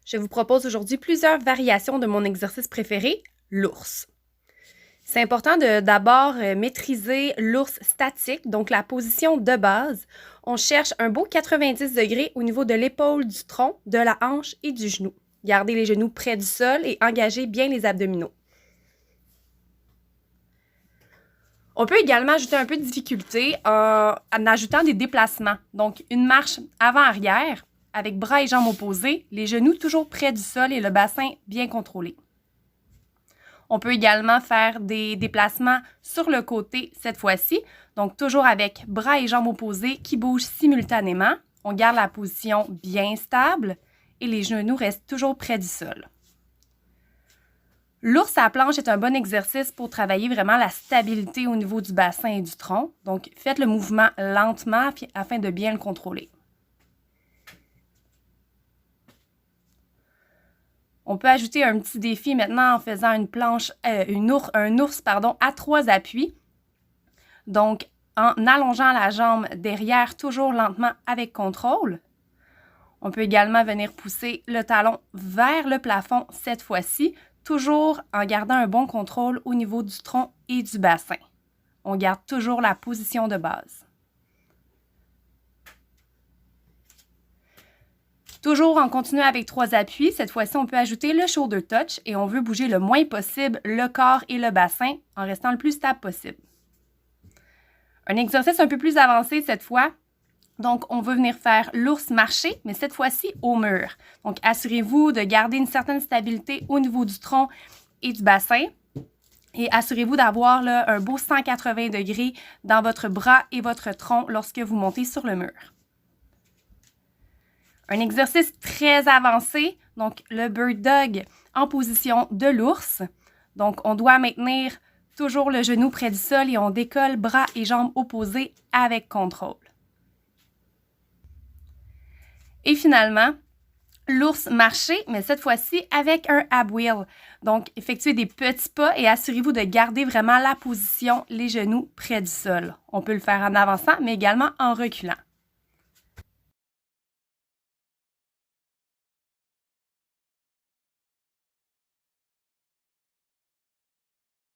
Je vous propose aujourd'hui plusieurs variations de mon exercice préféré, l'ours. C'est important de d'abord maîtriser l'ours statique, donc la position de base. On cherche un beau 90 degrés au niveau de l'épaule, du tronc, de la hanche et du genou. Gardez les genoux près du sol et engagez bien les abdominaux. On peut également ajouter un peu de difficulté en ajoutant des déplacements. Donc, une marche avant-arrière avec bras et jambes opposés, les genoux toujours près du sol et le bassin bien contrôlé. On peut également faire des déplacements sur le côté cette fois-ci, donc toujours avec bras et jambes opposés qui bougent simultanément. On garde la position bien stable et les genoux restent toujours près du sol. L'ours à planche est un bon exercice pour travailler vraiment la stabilité au niveau du bassin et du tronc. Donc, faites le mouvement lentement afin de bien le contrôler. On peut ajouter un petit défi maintenant en faisant un ours à 3 appuis. Donc, en allongeant la jambe derrière, toujours lentement avec contrôle. On peut également venir pousser le talon vers le plafond cette fois-ci, toujours en gardant un bon contrôle au niveau du tronc et du bassin. On garde toujours la position de base. Toujours en continuant avec 3 appuis, cette fois-ci, on peut ajouter le shoulder touch et on veut bouger le moins possible le corps et le bassin en restant le plus stable possible. Un exercice un peu plus avancé cette fois. Donc, on veut venir faire l'ours marcher, mais cette fois-ci au mur. Donc, assurez-vous de garder une certaine stabilité au niveau du tronc et du bassin. Et assurez-vous d'avoir un beau 180 degrés dans votre bras et votre tronc lorsque vous montez sur le mur. Un exercice très avancé, donc le bird dog en position de l'ours. Donc, on doit maintenir toujours le genou près du sol et on décolle bras et jambes opposés avec contrôle. Et finalement, l'ours marché, mais cette fois-ci avec un ab wheel. Donc, effectuez des petits pas et assurez-vous de garder vraiment la position, les genoux près du sol. On peut le faire en avançant, mais également en reculant.